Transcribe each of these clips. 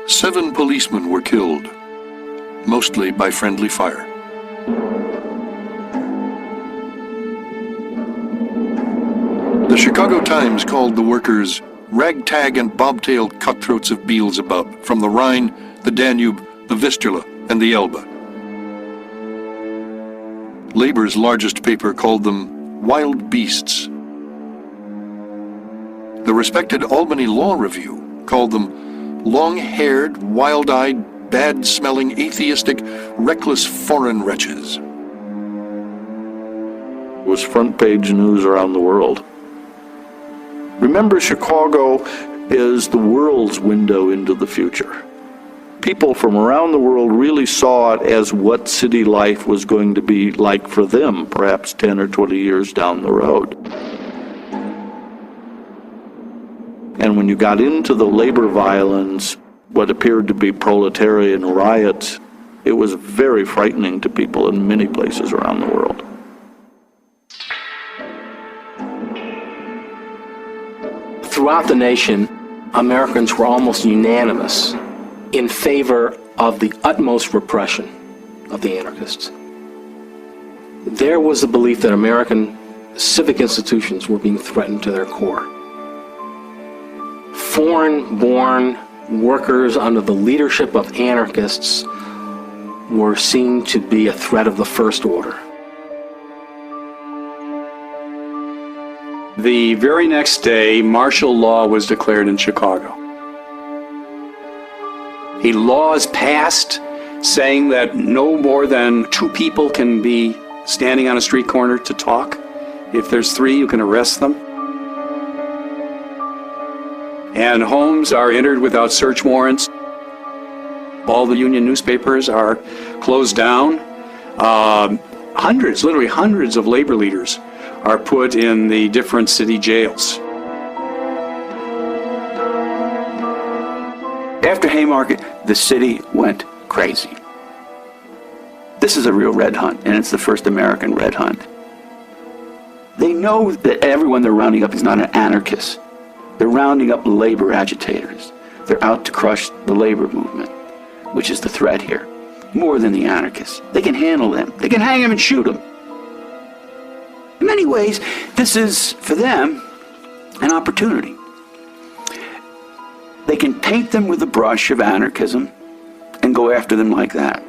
7 policemen were killed, mostly by friendly fire. The Chicago Times called the workers ragtag and bobtailed cutthroats of Beelzebub from the Rhine, the Danube, the Vistula, and the Elbe. Labor's largest paper called them wild beasts. The respected Albany Law Review called them long-haired, wild-eyed, bad-smelling, atheistic, reckless foreign wretches. It was front-page news around the world. Remember, Chicago is the world's window into the future. People from around the world really saw it as what city life was going to be like for them, perhaps 10 or 20 years down the road. And when you got into the labor violence, what appeared to be proletarian riots, it was very frightening to people in many places around the world. Throughout the nation, Americans were almost unanimous in favor of the utmost repression of the anarchists. There was the belief that American civic institutions were being threatened to their core. Foreign-born workers under the leadership of anarchists were seen to be a threat of the first order. The very next day, martial law was declared in Chicago. A law is passed saying that no more than 2 people can be standing on a street corner to talk. If there's 3, you can arrest them. And homes are entered without search warrants. All the union newspapers are closed down. Literally hundreds of labor leaders are put in the different city jails. After Haymarket, the city went crazy. This is a real red hunt, and it's the first American red hunt. They know that everyone they're rounding up is not an anarchist. They're rounding up labor agitators. They're out to crush the labor movement, which is the threat here, more than the anarchists. They can handle them. They can hang them and shoot them. In many ways, this is, for them, an opportunity. They can paint them with the brush of anarchism and go after them like that.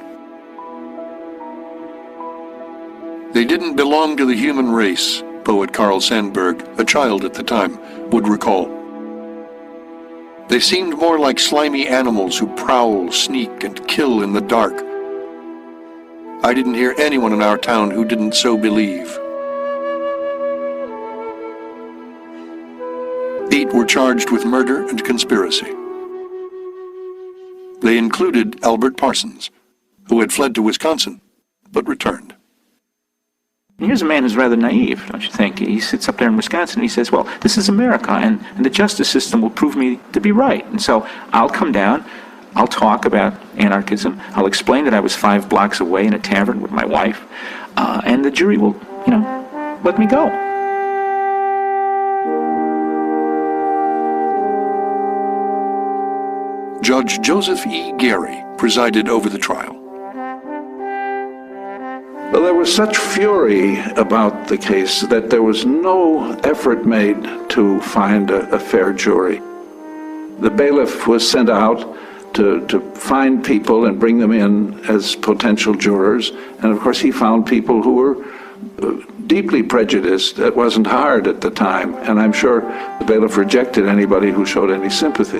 They didn't belong to the human race, poet Carl Sandburg, a child at the time, would recall. They seemed more like slimy animals who prowl, sneak, and kill in the dark. I didn't hear anyone in our town who didn't so believe. 8 were charged with murder and conspiracy. They included Albert Parsons, who had fled to Wisconsin, but returned. Here's a man who's rather naive, don't you think? He sits up there in Wisconsin and he says, well, this is America, and the justice system will prove me to be right. And so I'll come down, I'll talk about anarchism, I'll explain that I was 5 blocks away in a tavern with my wife, and the jury will, let me go. Judge Joseph E. Gary presided over the trial. Well, there was such fury about the case that there was no effort made to find a fair jury. The bailiff was sent out to find people and bring them in as potential jurors, and of course he found people who were deeply prejudiced. It wasn't hard at the time, and I'm sure the bailiff rejected anybody who showed any sympathy.